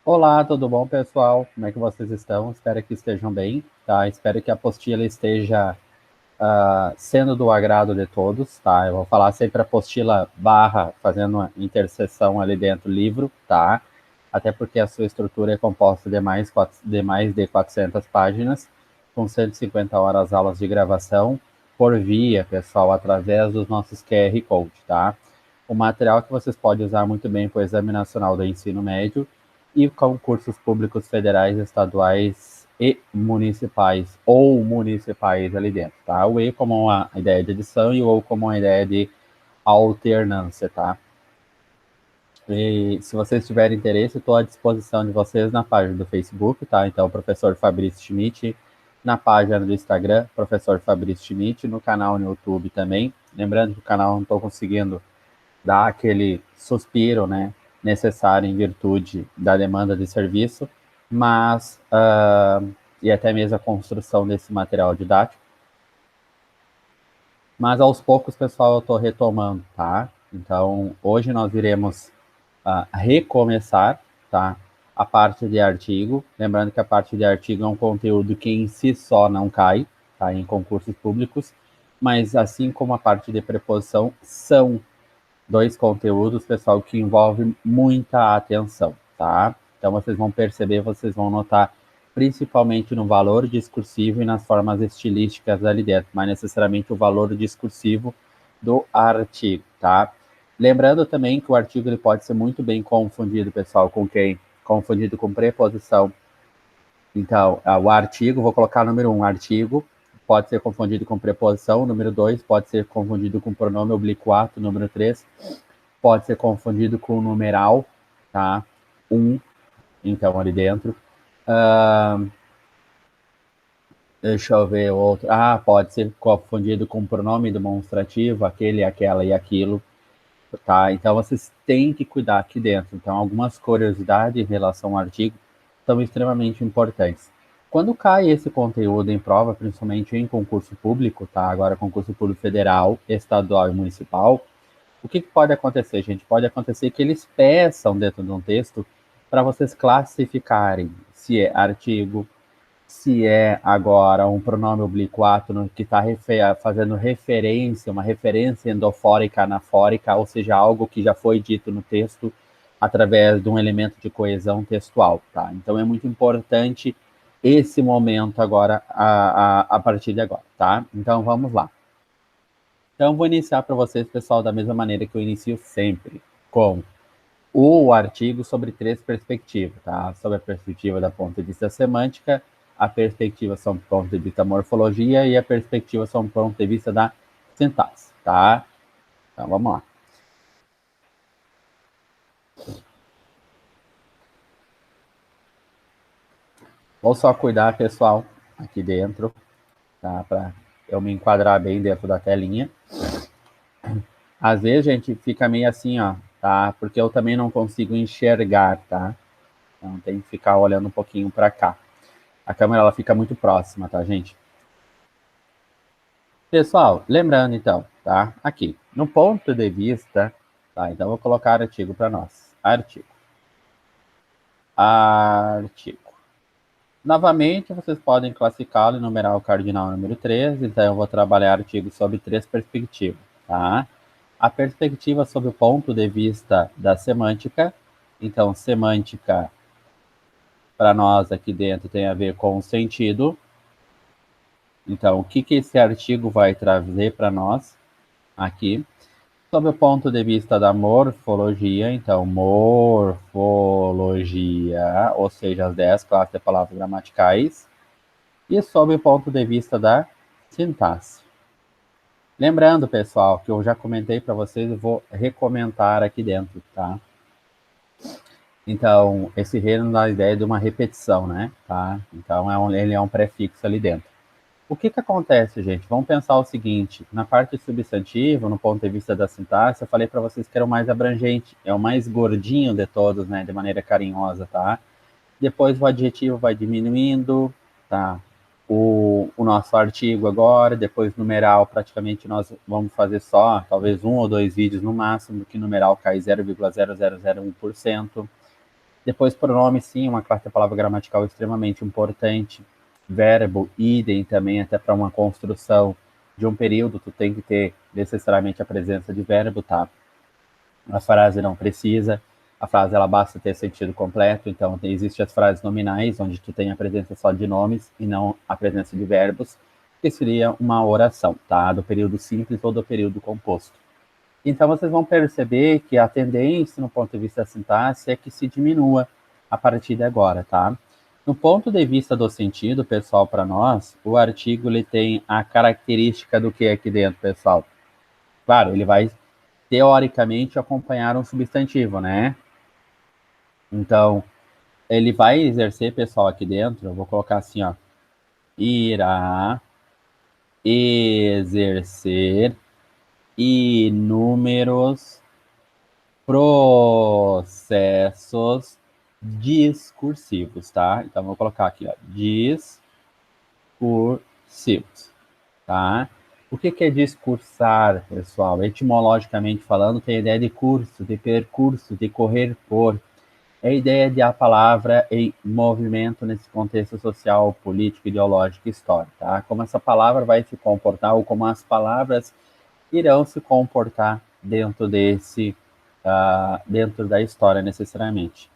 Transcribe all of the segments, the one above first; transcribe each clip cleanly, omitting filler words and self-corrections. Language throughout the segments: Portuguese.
Olá, tudo bom, pessoal? Como é que vocês estão? Espero que estejam bem, tá? Espero que a apostila esteja sendo do agrado de todos, tá? Eu vou falar sempre apostila barra, fazendo uma interseção ali dentro do livro, tá? Até porque a sua estrutura é composta de mais de 400 páginas, com 150 horas aulas de gravação por via, pessoal, através dos nossos QR Code, tá? O material que vocês podem usar muito bem para o Exame Nacional do Ensino Médio e concursos públicos federais, estaduais e municipais, ou municipais ali dentro, tá? O E como uma ideia de edição e o O como uma ideia de alternância, tá? E se vocês tiverem interesse, estou à disposição de vocês na página do Facebook, tá? Então, professor Fabrício Schmidt, na página do Instagram, professor Fabrício Schmidt, no canal no YouTube também. Lembrando que o canal não estou conseguindo dar aquele suspiro, né, necessário em virtude da demanda de serviço, mas e até mesmo a construção desse material didático. Mas aos poucos, pessoal, eu estou retomando, tá? Então, hoje nós iremos recomeçar, tá? A parte de artigo. Lembrando que a parte de artigo é um conteúdo que em si só não cai, tá? Em concursos públicos, mas assim como a parte de preposição, são dois conteúdos, pessoal, que envolvem muita atenção, tá? Então vocês vão perceber, vocês vão notar, principalmente no valor discursivo e nas formas estilísticas ali dentro, mas necessariamente o valor discursivo do artigo, tá? Lembrando também que o artigo ele pode ser muito bem confundido, pessoal, com quem? Confundido com preposição. Então, o artigo, vou colocar número 1, artigo, pode ser confundido com preposição, número 2 pode ser confundido com pronome oblíquo, número 3 pode ser confundido com numeral, tá? Então ali dentro. Uh, Deixa eu ver outro. Pode ser confundido com pronome demonstrativo, aquele, aquela e aquilo, tá? Então vocês têm que cuidar aqui dentro. Então algumas curiosidades em relação ao artigo são extremamente importantes. Quando cai esse conteúdo em prova, principalmente em concurso público, tá? Agora concurso público federal, estadual e municipal, o que pode acontecer, gente? Pode acontecer que eles peçam dentro de um texto para vocês classificarem se é artigo, se é agora um pronome oblíquo que está fazendo referência, uma referência endofórica, anafórica, ou seja, algo que já foi dito no texto através de um elemento de coesão textual, tá? Então é muito importante esse momento agora, a partir de agora, tá? Então vamos lá. Então, vou iniciar para vocês, pessoal, da mesma maneira que eu inicio sempre, com o artigo sobre três perspectivas, tá? Sobre a perspectiva da ponto de vista semântica, a perspectiva sob o ponto de vista da morfologia e a perspectiva sob o ponto de vista da sintaxe, tá? Então, vamos lá. Vou só cuidar, pessoal, aqui dentro, tá? Para eu me enquadrar bem dentro da telinha. Às vezes, gente, fica meio assim, ó, tá? Porque eu também não consigo enxergar, tá? Então tem que ficar olhando um pouquinho para cá. A câmera ela fica muito próxima, tá, gente? Pessoal, lembrando então, tá? Aqui, no ponto de vista, tá? Então vou colocar artigo para nós. Artigo. Artigo. Novamente, vocês podem classificá-lo e numerar o cardinal número 3, então eu vou trabalhar artigo sobre três perspectivas, tá? A perspectiva sob o ponto de vista da semântica, então semântica para nós aqui dentro tem a ver com o sentido. Então, o que esse artigo vai trazer para nós aqui? Sob o ponto de vista da morfologia, então, morfologia, ou seja, as 10 classes de palavras gramaticais, e sob o ponto de vista da sintaxe. Lembrando, pessoal, que eu já comentei para vocês, eu vou recomentar aqui dentro, tá? Então, esse reino dá a ideia de uma repetição, né? Tá? Então, ele é um prefixo ali dentro. O que acontece, gente? Vamos pensar o seguinte, na parte substantiva, no ponto de vista da sintaxe, eu falei para vocês que era o mais abrangente, é o mais gordinho de todos, né, de maneira carinhosa, tá? Depois o adjetivo vai diminuindo, tá? O nosso artigo agora, depois numeral, praticamente nós vamos fazer talvez um ou dois vídeos no máximo, que numeral cai 0,0001%. Depois, pronome, sim, uma classe de palavra gramatical extremamente importante. Verbo, idem também, até para uma construção de um período, tu tem que ter necessariamente a presença de verbo, tá? A frase não precisa, a frase ela basta ter sentido completo, então existem as frases nominais, onde tu tem a presença só de nomes e não a presença de verbos, que seria uma oração, tá? Do período simples ou do período composto. Então vocês vão perceber que a tendência, no ponto de vista da sintaxe, é que se diminua a partir de agora, tá? No ponto de vista do sentido, pessoal, para nós, o artigo ele tem a característica do que aqui dentro, pessoal? Claro, ele vai teoricamente acompanhar um substantivo, né? Então, ele vai exercer, pessoal, aqui dentro, eu vou colocar assim, ó, irá exercer inúmeros processos discursivos, tá? Então, vou colocar aqui, ó, discursivos, tá? O que é discursar, pessoal? Etimologicamente falando, tem a ideia de curso, de percurso, de correr por. É a ideia de a palavra em movimento nesse contexto social, político, ideológico e histórico, tá? Como essa palavra vai se comportar ou como as palavras irão se comportar dentro dentro da história necessariamente.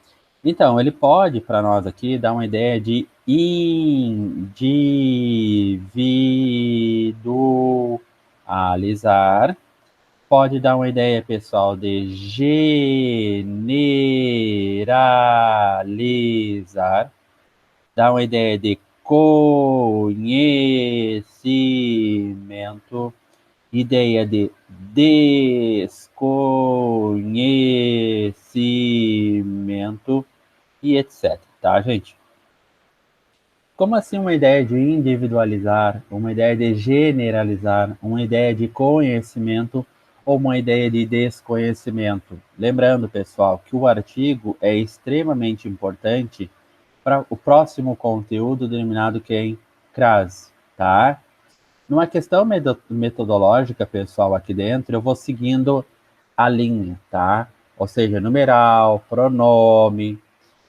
Então, ele pode, para nós aqui, dar uma ideia de individualizar, pode dar uma ideia, pessoal, de generalizar, dar uma ideia de conhecimento, ideia de desconhecimento e etc. Tá, gente? Como assim uma ideia de individualizar, uma ideia de generalizar, uma ideia de conhecimento ou uma ideia de desconhecimento? Lembrando, pessoal, que o artigo é extremamente importante para o próximo conteúdo denominado quem? Crase, tá? Numa questão metodológica, pessoal, aqui dentro, eu vou seguindo a linha, tá? Ou seja, numeral, pronome.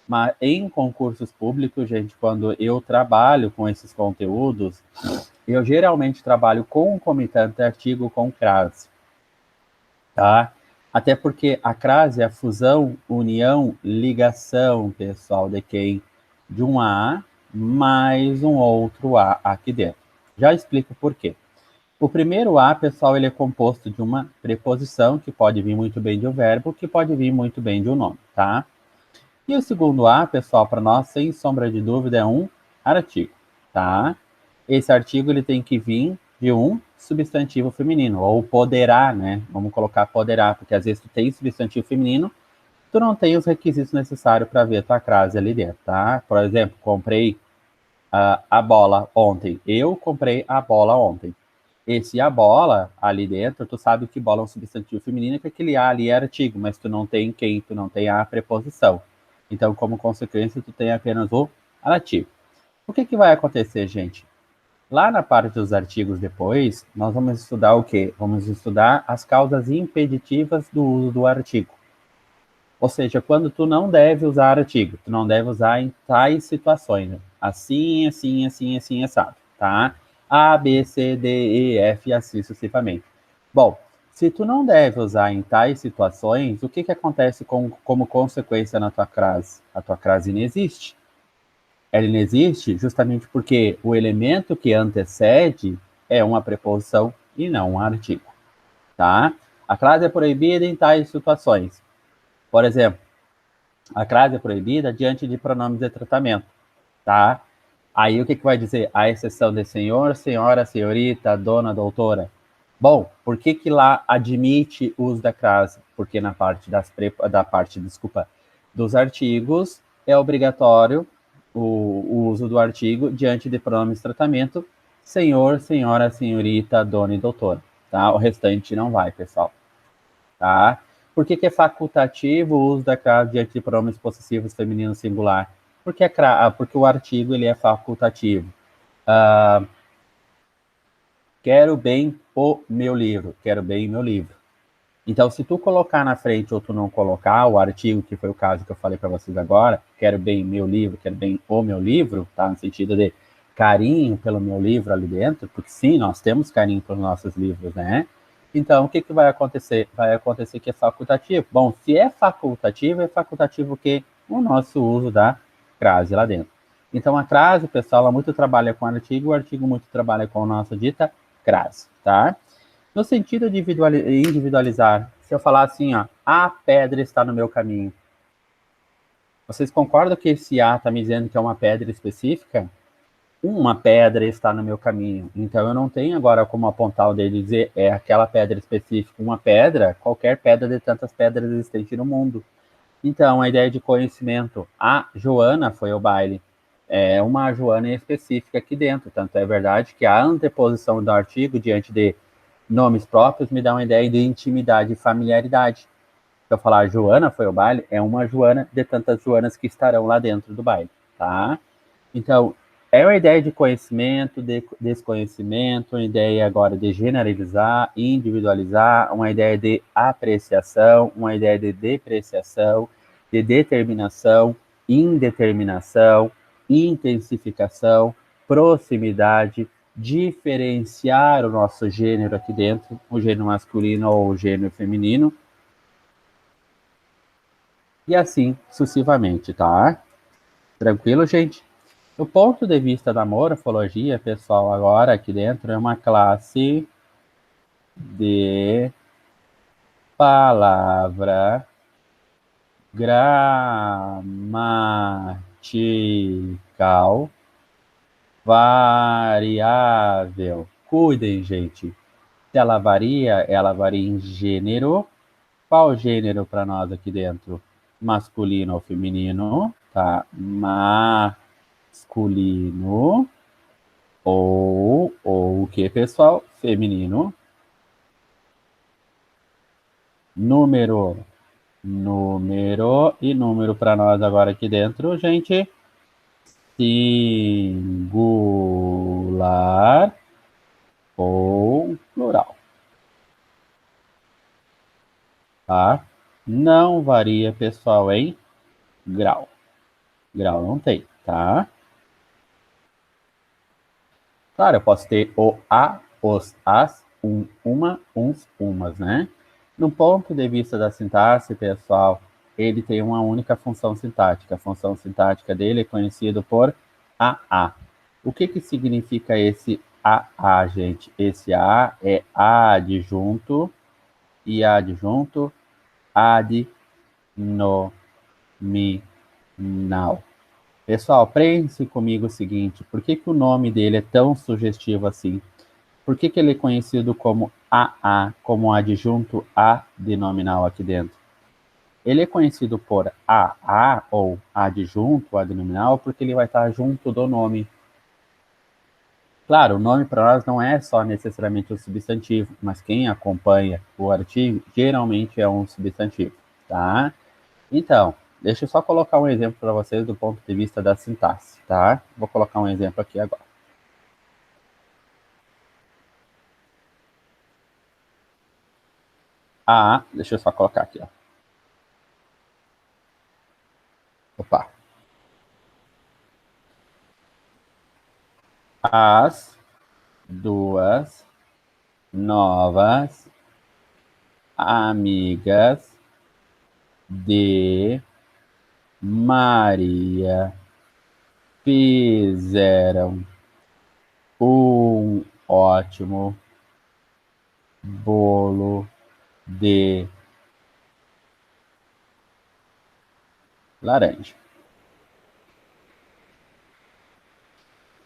Mas em concursos públicos, gente, quando eu trabalho com esses conteúdos, eu geralmente trabalho concomitante artigo com crase, tá? Até porque a crase é a fusão, união, ligação, pessoal, de quem? De um A mais um outro A aqui dentro. Já explico por quê. O primeiro A, pessoal, ele é composto de uma preposição, que pode vir muito bem de um verbo, que pode vir muito bem de um nome, tá? E o segundo A, pessoal, para nós, sem sombra de dúvida, é um artigo, tá? Esse artigo ele tem que vir de um substantivo feminino, ou poderá, né? Vamos colocar poderá, porque às vezes tu tem substantivo feminino, tu não tem os requisitos necessários para ver a tua crase ali dentro, tá? Por exemplo, comprei a bola ontem. Eu comprei a bola ontem. Esse a bola ali dentro, tu sabe que bola é um substantivo feminino, que aquele a ali é artigo, mas tu não tem quem, tu não tem a preposição. Então, como consequência, tu tem apenas o artigo. O que vai acontecer, gente? Lá na parte dos artigos depois, nós vamos estudar o quê? Vamos estudar as causas impeditivas do uso do artigo. Ou seja, quando tu não deve usar artigo, tu não deve usar em tais situações. Né? Assim, assim, assim, assim, assado, tá? A, B, C, D, E, F e assim sucessivamente. Bom, se tu não deve usar em tais situações, o que acontece como consequência na tua crase? A tua crase não existe. Ela não existe justamente porque o elemento que antecede é uma preposição e não um artigo, tá? A crase é proibida em tais situações. Por exemplo, a crase é proibida diante de pronomes de tratamento, tá? Aí o que vai dizer? A exceção de senhor, senhora, senhorita, dona, doutora. Bom, por que lá admite o uso da crase? Porque na parte dos artigos é obrigatório o uso do artigo diante de pronomes de tratamento, senhor, senhora, senhorita, dona e doutora, tá? O restante não vai, pessoal, tá? Por que é facultativo o uso da crase diante de pronomes possessivos feminino singular? Porque o artigo ele é facultativo. Quero bem o meu livro. Quero bem meu livro. Então, se tu colocar na frente ou tu não colocar o artigo, que foi o caso que eu falei para vocês agora, quero bem meu livro, quero bem o meu livro, tá? No sentido de carinho pelo meu livro ali dentro, porque sim, nós temos carinho pelos nossos livros, né? Então, o que que vai acontecer? Vai acontecer que é facultativo. Bom, se é facultativo que o nosso uso da crase lá dentro. Então, a crase, pessoal, ela muito trabalha com o artigo muito trabalha com a nossa dita crase, tá? No sentido de individualizar, se eu falar assim, ó, a pedra está no meu caminho, vocês concordam que esse A está me dizendo que é uma pedra específica? Uma pedra está no meu caminho. Então eu não tenho agora como apontar o dedo e dizer é aquela pedra específica. Uma pedra, qualquer pedra de tantas pedras existentes no mundo. Então, a ideia de conhecimento. A Joana foi ao baile. É uma Joana específica aqui dentro. Tanto é verdade que a anteposição do artigo diante de nomes próprios me dá uma ideia de intimidade e familiaridade. Se eu falar Joana foi ao baile, é uma Joana de tantas Joanas que estarão lá dentro do baile, tá? Então, é uma ideia de conhecimento, de desconhecimento, uma ideia agora de generalizar, individualizar, uma ideia de apreciação, uma ideia de depreciação, de determinação, indeterminação, intensificação, proximidade, diferenciar o nosso gênero aqui dentro, o gênero masculino ou o gênero feminino, e assim sucessivamente, tá? Tranquilo, gente? Do ponto de vista da morfologia, pessoal, agora aqui dentro é uma classe de palavra gramatical variável. Cuidem, gente. Se ela varia em gênero. Qual gênero para nós aqui dentro? Masculino ou feminino? Tá. Masculino ou o que, pessoal? Feminino. Número. Número. E número para nós agora aqui dentro, gente. Singular ou plural. Tá? Não varia, pessoal, em grau. Grau não tem, tá? Claro, eu posso ter o a, os, as, uma, uns, umas, né? No ponto de vista da sintaxe, pessoal, ele tem uma única função sintática. A função sintática dele é conhecido por AA. O que que significa esse AA, gente? Esse A é adjunto e adjunto ad nominal. Pessoal, preenche comigo o seguinte, por que que o nome dele é tão sugestivo assim? Por que que ele é conhecido como AA, como adjunto ad nominal aqui dentro? Ele é conhecido por AA ou adjunto ad nominal porque ele vai estar junto do nome. Claro, o nome para nós não é só necessariamente um substantivo, mas quem acompanha o artigo geralmente é um substantivo, tá? Então, deixa eu só colocar um exemplo para vocês do ponto de vista da sintaxe, tá? Vou colocar um exemplo aqui agora. Deixa eu só colocar aqui, ó. Opa. As duas novas amigas de Maria fizeram um ótimo bolo de laranja.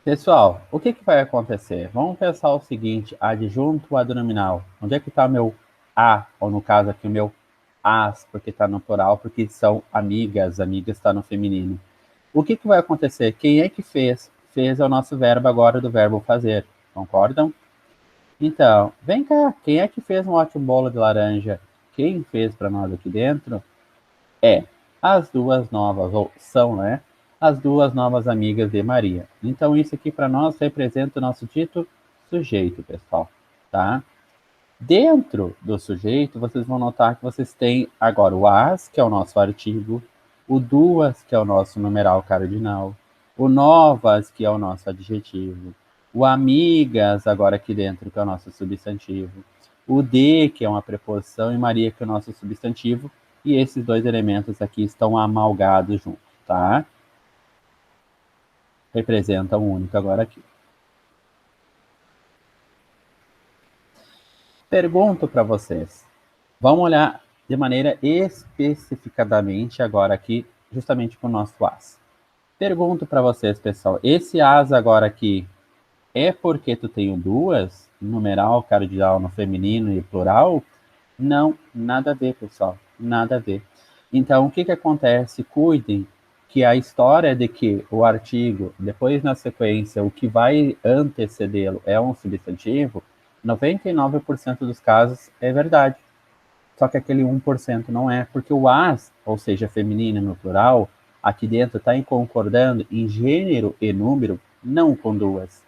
Pessoal, o que que vai acontecer? Vamos pensar o seguinte, adjunto adnominal. Onde é que está meu a, ou no caso aqui o meu as, porque está no plural, porque são amigas, amigas está no feminino. O que que vai acontecer? Quem é que fez? Fez é o nosso verbo agora do verbo fazer, concordam? Então, vem cá, quem é que fez um ótimo bolo de laranja? Quem fez para nós aqui dentro é as duas novas, ou são, né? As duas novas amigas de Maria. Então, isso aqui para nós representa o nosso dito sujeito, pessoal, tá? Dentro do sujeito, vocês vão notar que vocês têm agora o as, que é o nosso artigo, o duas, que é o nosso numeral cardinal, o novas, que é o nosso adjetivo, o amigas, agora aqui dentro, que é o nosso substantivo, o de, que é uma preposição, e Maria, que é o nosso substantivo, e esses dois elementos aqui estão amalgados juntos, tá? Representa um único agora aqui. Pergunto para vocês. Vamos olhar de maneira especificadamente agora aqui, justamente para o nosso as. Pergunto para vocês, pessoal, esse as agora aqui é porque tu tem duas, numeral, cardinal no feminino e plural? Não, nada a ver, pessoal, nada a ver. Então, o que acontece? Cuidem que a história de que o artigo, depois na sequência, o que vai antecedê-lo é um substantivo, 99% dos casos é verdade. Só que aquele 1% não é, porque o as, ou seja, feminino no plural, aqui dentro está concordando em gênero e número, não com duas,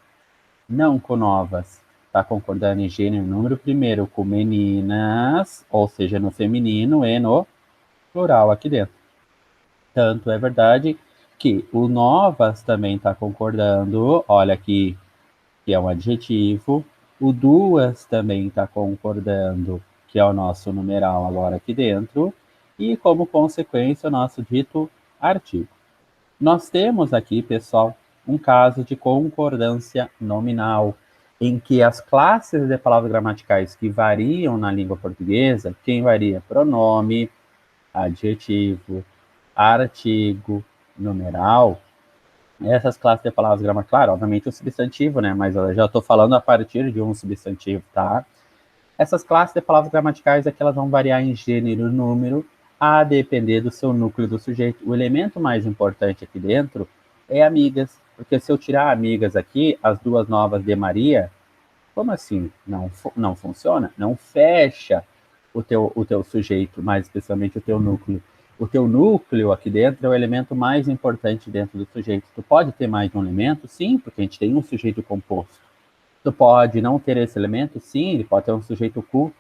não com novas. Está concordando em gênero e número primeiro com meninas, ou seja, no feminino e no plural aqui dentro. Tanto é verdade que o novas também está concordando, olha aqui, que é um adjetivo. O duas também está concordando, que é o nosso numeral agora aqui dentro. E, como consequência, o nosso dito artigo. Nós temos aqui, pessoal, um caso de concordância nominal, em que as classes de palavras gramaticais que variam na língua portuguesa, quem varia? Pronome, adjetivo, artigo, numeral, essas classes de palavras gramaticais, claro, obviamente o substantivo, né? Mas eu já estou falando a partir de um substantivo, tá? Essas classes de palavras gramaticais é que elas vão variar em gênero e número a depender do seu núcleo do sujeito. O elemento mais importante aqui dentro é amigas, porque se eu tirar amigas aqui, as duas novas de Maria, como assim? Não funciona? Não fecha o teu sujeito, mais especialmente o teu núcleo. O teu núcleo aqui dentro é o elemento mais importante dentro do sujeito. Tu pode ter mais de um elemento? Sim, porque a gente tem um sujeito composto. Tu pode não ter esse elemento? Sim, ele pode ter um sujeito cu,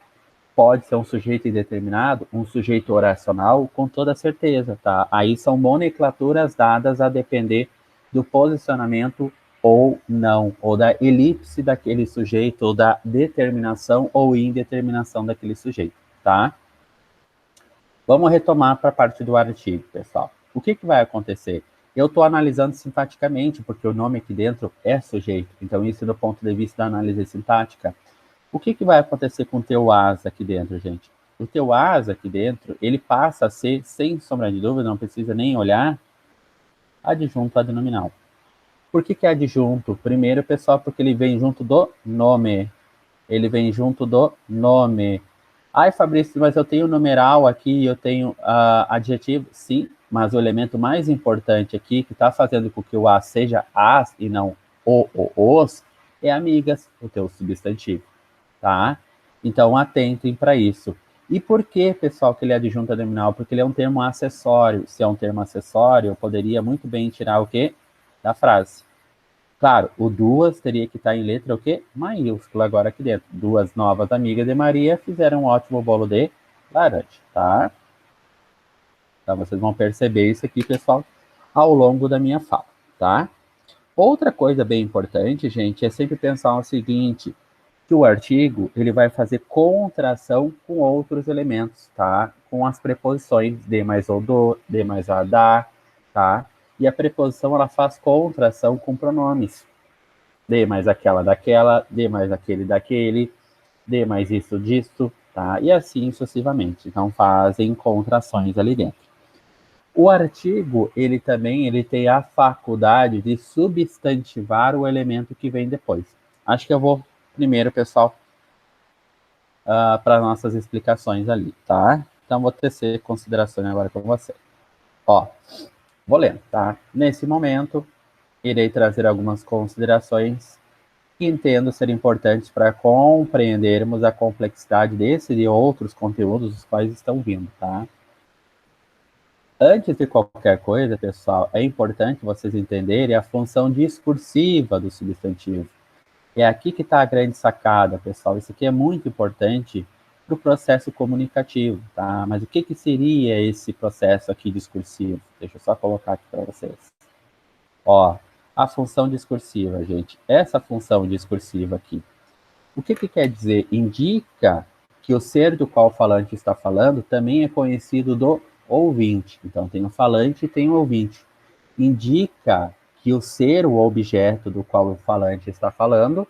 pode ser um sujeito indeterminado, um sujeito oracional, com toda certeza, tá? Aí são nomenclaturas dadas a depender do posicionamento ou não, ou da elipse daquele sujeito, ou da determinação ou indeterminação daquele sujeito, tá? Vamos retomar para a parte do artigo, pessoal. O que vai acontecer? Eu estou analisando sintaticamente, porque o nome aqui dentro é sujeito. Então, isso do ponto de vista da análise sintática. O que vai acontecer com o teu as aqui dentro, gente? O teu as aqui dentro, ele passa a ser, sem sombra de dúvida, não precisa nem olhar, adjunto adnominal. Por que é adjunto? Primeiro, pessoal, porque ele vem junto do nome. Ele vem junto do nome. Ai, Fabrício, mas eu tenho numeral aqui, eu tenho adjetivo. Sim, mas o elemento mais importante aqui, que está fazendo com que o as seja as e não os, é amigas, o teu substantivo, tá? Então, atentem para isso. E por que, pessoal, que ele é adjunto adnominal? Porque ele é um termo acessório. Se é um termo acessório, eu poderia muito bem tirar o quê? Da frase. Claro, o duas teria que estar em letra o quê? Maiúscula agora aqui dentro. Duas novas amigas de Maria fizeram um ótimo bolo de laranja, tá? Então vocês vão perceber isso aqui, pessoal, ao longo da minha fala, tá? Outra coisa bem importante, gente, é sempre pensar o seguinte, que o artigo, ele vai fazer contração com outros elementos, tá? Com as preposições de mais ou do, de mais a da, tá? E a preposição, ela faz contração com pronomes. D mais aquela daquela, D mais aquele daquele, D mais isso disso, tá? E assim sucessivamente. Então fazem contrações ali dentro. O artigo, ele tem a faculdade de substantivar o elemento que vem depois. Acho que eu vou primeiro, pessoal, para nossas explicações ali, tá? Então vou tecer considerações agora com você. Ó, vou ler, tá? Nesse momento, irei trazer algumas considerações que entendo ser importantes para compreendermos a complexidade desse e outros conteúdos dos quais estão vindo, tá? Antes de qualquer coisa, pessoal, é importante vocês entenderem a função discursiva do substantivo. É aqui que está a grande sacada, pessoal. Isso aqui é muito importante para o processo comunicativo, tá? Mas o que, que seria esse processo aqui discursivo? Deixa eu só colocar aqui para vocês. Ó, a função discursiva, gente. Essa função discursiva aqui. O que, que quer dizer? Indica que o ser do qual o falante está falando também é conhecido do ouvinte. Então, tem o falante e tem o ouvinte. Indica que o ser, o objeto do qual o falante está falando,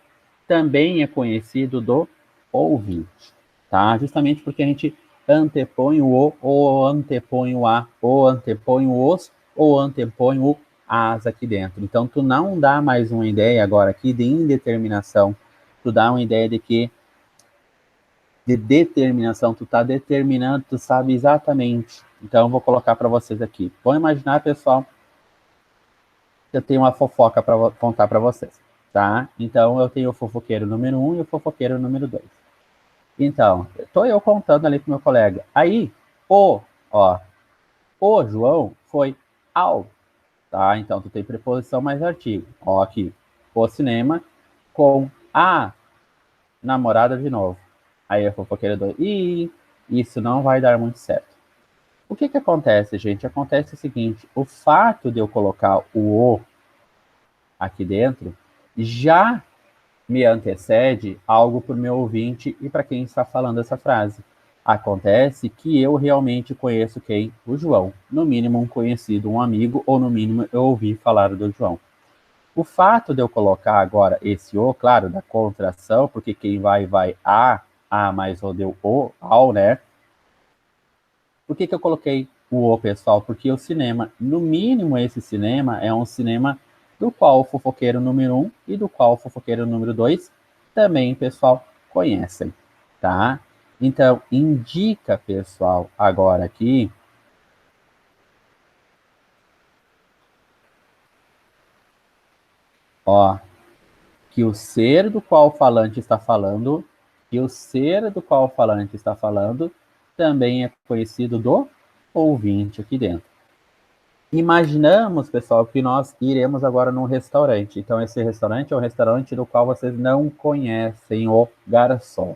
também é conhecido do ouvinte, tá? Justamente porque a gente antepõe o o, ou antepõe o a, ou antepõe o os, ou antepõe o as aqui dentro. Então, tu não dá mais uma ideia agora aqui de indeterminação, tu dá uma ideia de que de determinação, tu tá determinando, tu sabe exatamente. Então, eu vou colocar para vocês aqui. Vamos imaginar, pessoal, eu tenho uma fofoca para contar para vocês, tá? Então, eu tenho o fofoqueiro número 1 e o fofoqueiro número 2. Então, estou eu contando ali com meu colega. Aí, ó, o João foi ao, tá? Então, tu tem preposição mais artigo. Ó, aqui, o cinema com a namorada de novo. Aí a fofoqueira 2. Ih, isso não vai dar muito certo. O que que acontece, gente? Acontece o seguinte, o fato de eu colocar o aqui dentro já me antecede algo para o meu ouvinte e para quem está falando essa frase. Acontece que eu realmente conheço quem? O João. No mínimo um conhecido, um amigo, ou no mínimo eu ouvi falar do João. O fato de eu colocar agora esse o, claro, da contração, porque quem vai a mais o deu o, ao, né? Por que que eu coloquei o pessoal? Porque o cinema, no mínimo esse cinema, é um cinema do qual o fofoqueiro número 1 e do qual o fofoqueiro número 2 também, pessoal, conhecem, tá? Então, indica, pessoal, agora aqui, ó, que o ser do qual o falante está falando, que o ser do qual o falante está falando também é conhecido do ouvinte aqui dentro. Imaginamos, pessoal, que nós iremos agora num restaurante. Então, esse restaurante é um restaurante do qual vocês não conhecem o garçom.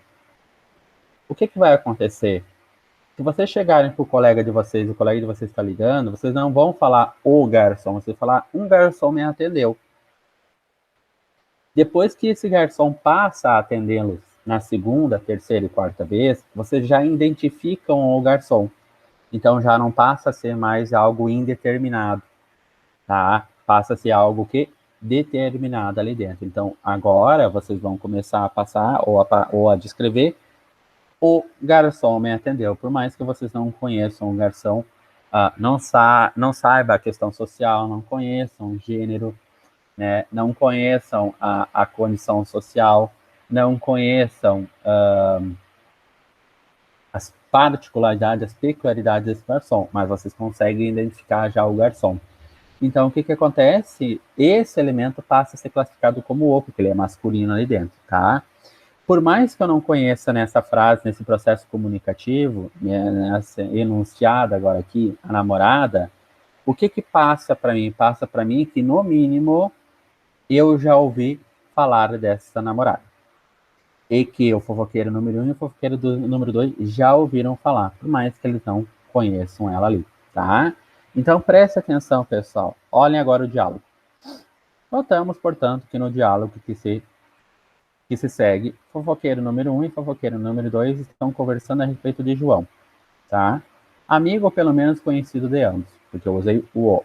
O que, que vai acontecer? Se vocês chegarem para o colega de vocês, o colega de vocês está ligando, vocês não vão falar o garçom, vocês vão falar um garçom me atendeu. Depois que esse garçom passa a atendê-los na segunda, terceira e quarta vez, vocês já identificam o garçom. Então já não passa a ser mais algo indeterminado, tá? Passa a ser algo que determinado ali dentro. Então agora vocês vão começar a passar ou a descrever o garçom me atendeu. Por mais que vocês não conheçam o garçom, não saiba a questão social, não conheçam o gênero, né? Não conheçam a condição social, não conheçam as particularidades, as peculiaridades desse garçom, mas vocês conseguem identificar já o garçom. Então, o que que acontece? Esse elemento passa a ser classificado como o, porque ele é masculino ali dentro, tá? Por mais que eu não conheça nessa frase, nesse processo comunicativo, nessa enunciada agora aqui, a namorada, o que que passa para mim? Passa para mim que, no mínimo, eu já ouvi falar dessa namorada. E que o fofoqueiro número 1 e o fofoqueiro número 2 já ouviram falar, por mais que eles não conheçam ela ali, tá? Então, preste atenção, pessoal. Olhem agora o diálogo. Notamos, portanto, que no diálogo que se segue, fofoqueiro número 1 e fofoqueiro número 2 estão conversando a respeito de João, tá? Amigo ou pelo menos conhecido de ambos, porque eu usei o.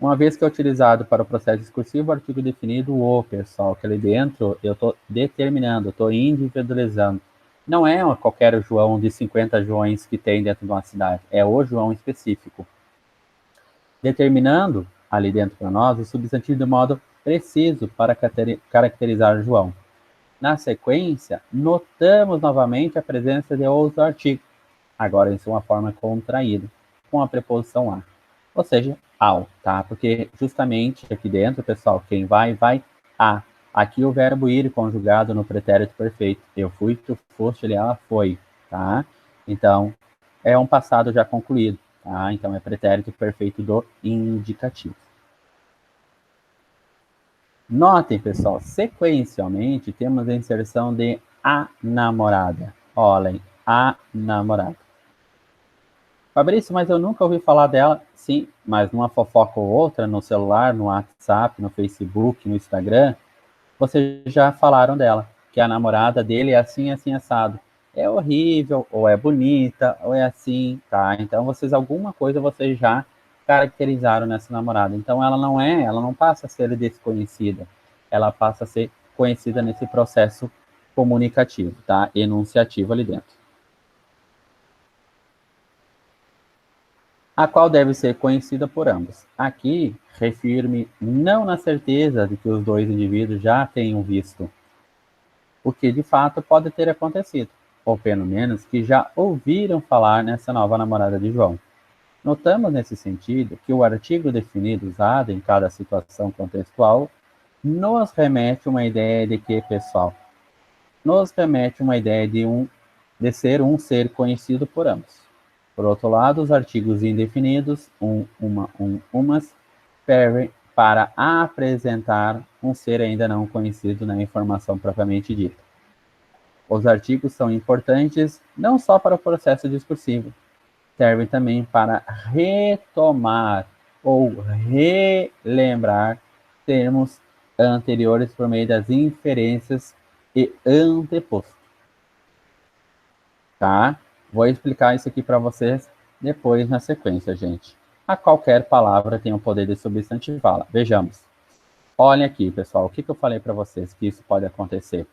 Uma vez que é utilizado para o processo discursivo, o artigo definido, o pessoal, que ali dentro eu estou determinando, eu estou individualizando. Não é qualquer João de 50 Joões que tem dentro de uma cidade, é o João específico. Determinando, ali dentro para nós, o substantivo de modo preciso para caracterizar João. Na sequência, notamos novamente a presença de outro artigo, agora em sua forma contraída, com a preposição a. Ou seja, ao, tá? Porque justamente aqui dentro, pessoal, quem vai a. Aqui o verbo ir conjugado no pretérito perfeito. Eu fui, tu foste, ele, ela foi, tá? Então, é um passado já concluído, tá? Então, é pretérito perfeito do indicativo. Notem, pessoal, sequencialmente temos a inserção de a namorada. Olhem, a namorada. Fabrício, mas eu nunca ouvi falar dela. Sim, mas numa fofoca ou outra, no celular, no WhatsApp, no Facebook, no Instagram, vocês já falaram dela, que a namorada dele é assim, assim, assado. É horrível, ou é bonita, ou é assim, tá? Então, alguma coisa vocês já caracterizaram nessa namorada. Então, ela não passa a ser desconhecida, ela passa a ser conhecida nesse processo comunicativo, tá? Enunciativo ali dentro. A qual deve ser conhecida por ambos. Aqui, refiro-me não na certeza de que os dois indivíduos já tenham visto o que de fato pode ter acontecido, ou pelo menos que já ouviram falar nessa nova namorada de João. Notamos nesse sentido que o artigo definido usado em cada situação contextual nos remete uma ideia de que, pessoal, nos remete uma ideia de ser um ser conhecido por ambos. Por outro lado, os artigos indefinidos, umas, servem para apresentar um ser ainda não conhecido na informação propriamente dita. Os artigos são importantes não só para o processo discursivo, servem também para retomar ou relembrar termos anteriores por meio das inferências e anteposto. Tá? Vou explicar isso aqui para vocês depois na sequência, gente. A qualquer palavra tem o poder de substantivá-la. Vejamos. Olhem aqui, pessoal, o que eu falei para vocês que isso pode acontecer.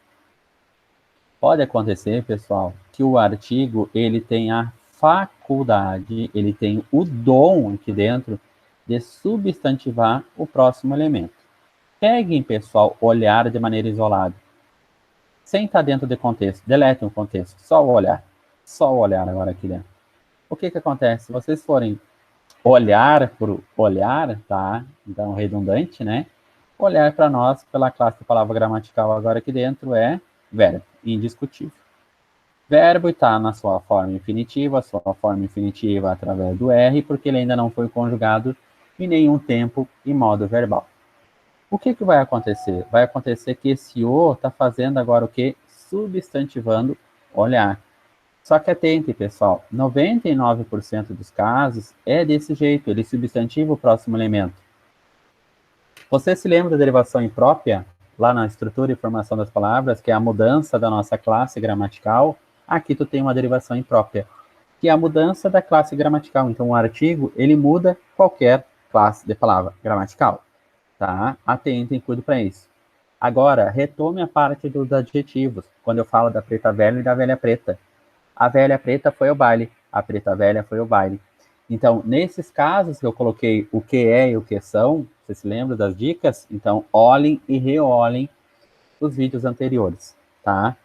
Pode acontecer, pessoal, que o artigo ele tem a faculdade, ele tem o dom aqui dentro de substantivar o próximo elemento. Peguem, pessoal, olhar de maneira isolada, sem estar dentro de contexto. Deletem o contexto, só o olhar. Só o olhar agora aqui dentro. O que acontece? Se vocês forem olhar por olhar, tá? Então, redundante, né? Olhar para nós, pela classe de palavra gramatical agora aqui dentro é verbo, indiscutível. Verbo está na sua forma infinitiva, através do R, porque ele ainda não foi conjugado em nenhum tempo e modo verbal. O que vai acontecer? Vai acontecer que esse o está fazendo agora o quê? Substantivando olhar. Só que atente, pessoal, 99% dos casos é desse jeito, ele substantiva o próximo elemento. Você se lembra da derivação imprópria, lá na estrutura e formação das palavras, que é a mudança da nossa classe gramatical? Aqui tu tem uma derivação imprópria, que é a mudança da classe gramatical. Então, o artigo, ele muda qualquer classe de palavra gramatical, tá? Atentem, cuide para isso. Agora, retome a parte dos adjetivos, quando eu falo da preta velha e da velha preta. A velha preta foi ao baile, a preta velha foi ao baile. Então, nesses casos que eu coloquei o que é e o que são, você se lembra das dicas? Então, olhem e reolhem os vídeos anteriores, tá?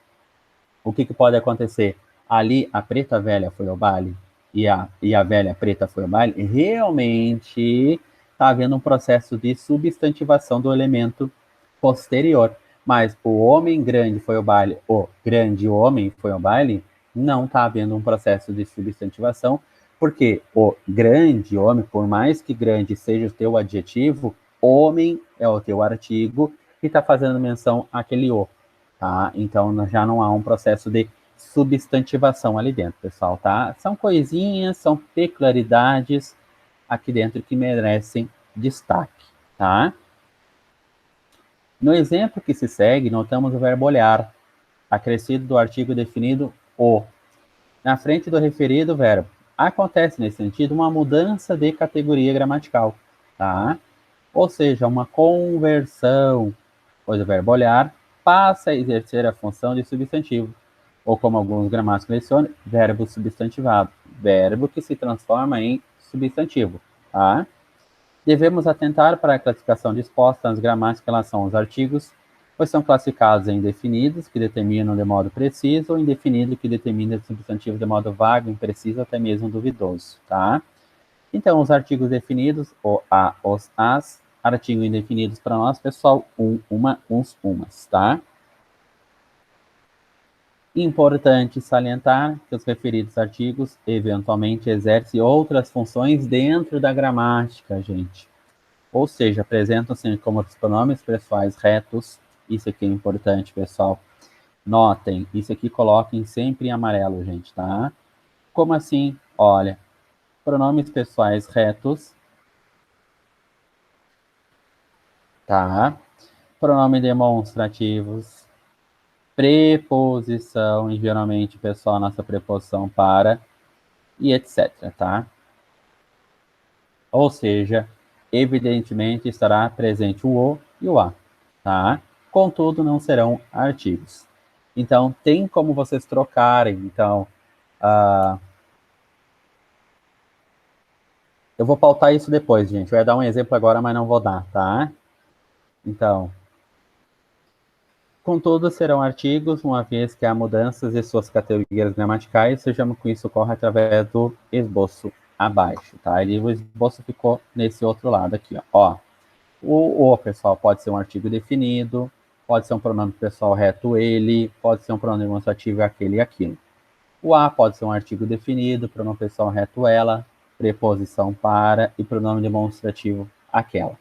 O que pode acontecer? Ali, a preta velha foi ao baile e a velha preta foi ao baile, realmente está havendo um processo de substantivação do elemento posterior. Mas o homem grande foi ao baile, o grande homem foi ao baile, não está havendo um processo de substantivação, porque o grande homem, por mais que grande seja o teu adjetivo, homem é o teu artigo que está fazendo menção àquele o, tá? Então já não há um processo de substantivação ali dentro, pessoal, tá? São coisinhas, são peculiaridades aqui dentro que merecem destaque, tá? No exemplo que se segue, notamos o verbo olhar, acrescido do artigo definido o, na frente do referido verbo. Acontece, nesse sentido, uma mudança de categoria gramatical, tá? Ou seja, uma conversão, pois o verbo olhar passa a exercer a função de substantivo, ou como alguns gramáticos mencionam, verbo substantivado, verbo que se transforma em substantivo, tá? Devemos atentar para a classificação disposta nas gramáticas em relação aos artigos, pois são classificados em definidos, que determinam de modo preciso, ou indefinido, que determina o substantivo de modo vago, impreciso, até mesmo duvidoso, tá? Então, os artigos definidos, o, a, os, as, artigos indefinidos para nós, pessoal, uma, uns, umas, tá? Importante salientar que os referidos artigos eventualmente exercem outras funções dentro da gramática, gente. Ou seja, apresentam-se como os pronomes pessoais retos. Isso aqui é importante, pessoal. Notem, isso aqui coloquem sempre em amarelo, gente, tá? Como assim? Olha, pronomes pessoais retos, tá? Pronome demonstrativos, preposição, e geralmente, pessoal, nossa preposição para, e etc, tá? Ou seja, evidentemente estará presente o e o a, tá? Contudo, não serão artigos. Então, tem como vocês trocarem. Então, eu vou pautar isso depois, gente. Eu ia dar um exemplo agora, mas não vou dar, tá? Então, contudo, serão artigos, uma vez que há mudanças em suas categorias gramaticais, sejamos que isso ocorre através do esboço abaixo, tá? E o esboço ficou nesse outro lado aqui, ó. O pessoal pode ser um artigo definido, pode ser um pronome pessoal reto ele, pode ser um pronome demonstrativo aquele e aquilo. O a pode ser um artigo definido, pronome pessoal reto ela, preposição para e pronome demonstrativo aquela.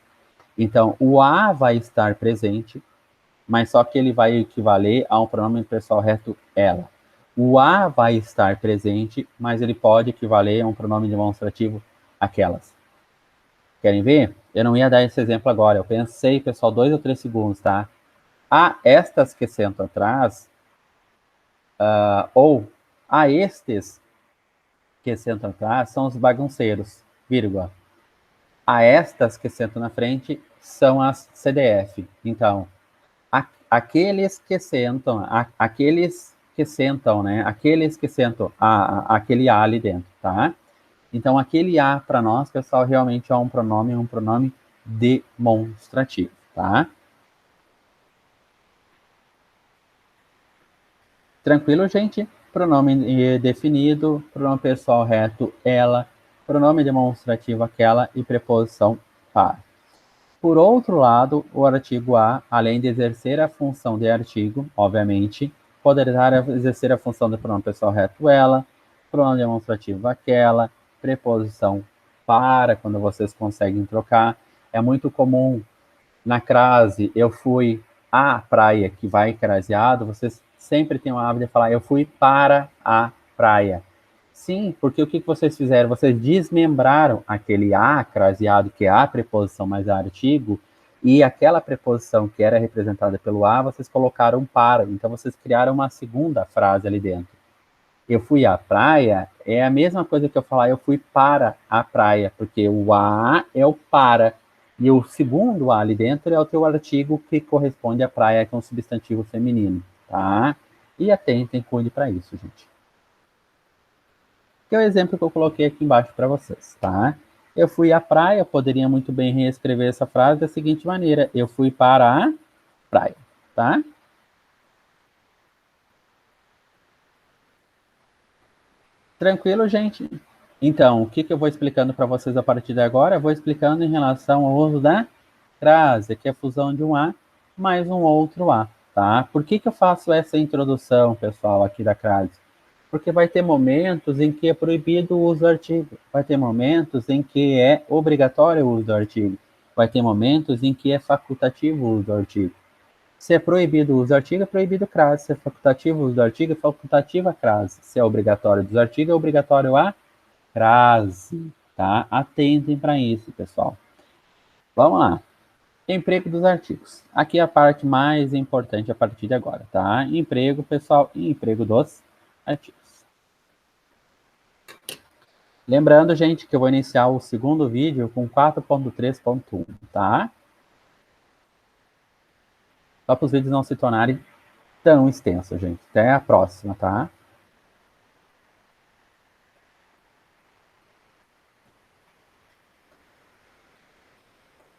Então, o a vai estar presente, mas só que ele vai equivaler a um pronome pessoal reto ela. O a vai estar presente, mas ele pode equivaler a um pronome demonstrativo aquelas. Querem ver? Eu não ia dar esse exemplo agora. Eu pensei, pessoal, 2 ou 3 segundos, tá? Estas que sentam atrás, ou estes que sentam atrás são os bagunceiros, vírgula. Estas que sentam na frente são as CDF. Então, aqueles que sentam, aqueles que sentam, né? Aqueles que sentam, aquele A ali dentro, tá? Então, aquele A para nós, pessoal, realmente é um pronome demonstrativo, tá? Tranquilo, gente? Pronome definido, pronome pessoal reto, ela, pronome demonstrativo aquela e preposição para. Por outro lado, o artigo a, além de exercer a função de artigo, obviamente, poderá exercer a função de pronome pessoal reto ela, pronome demonstrativo aquela, preposição para, quando vocês conseguem trocar. É muito comum na crase, eu fui à praia, que vai craseado, vocês sempre têm o hábito de falar, eu fui para a praia. Sim, porque o que vocês fizeram? Vocês desmembraram aquele a craseado, que é a preposição mais a artigo, e aquela preposição que era representada pelo a, vocês colocaram para. Então, vocês criaram uma segunda frase ali dentro. Eu fui à praia é a mesma coisa que eu falar eu fui para a praia, porque o a é o para. E o segundo a ali dentro é o teu artigo que corresponde à praia, que é um substantivo feminino, tá? E atentem, cuide para isso, gente. Que é o exemplo que eu coloquei aqui embaixo para vocês, tá? Eu fui à praia, eu poderia muito bem reescrever essa frase da seguinte maneira: eu fui para a praia, tá? Tranquilo, gente? Então, o que eu vou explicando para vocês a partir de agora? Eu vou explicando em relação ao uso da crase, que é a fusão de um A mais um outro A, tá? Por que eu faço essa introdução, pessoal, aqui da crase? Porque vai ter momentos em que é proibido o uso do artigo, vai ter momentos em que é obrigatório o uso do artigo, vai ter momentos em que é facultativo o uso do artigo. Se é proibido o uso do artigo, é proibido crase. Se é facultativo o uso do artigo, é facultativa a crase. Se é obrigatório o uso do artigo, é obrigatório a crase, tá? Atentem para isso, pessoal. Vamos lá. Emprego dos artigos. Aqui é a parte mais importante a partir de agora, tá? Emprego, pessoal, e emprego dos artigos. Lembrando, gente, que eu vou iniciar o segundo vídeo com 4.3.1, tá? Só para os vídeos não se tornarem tão extensos, gente. Até a próxima, tá?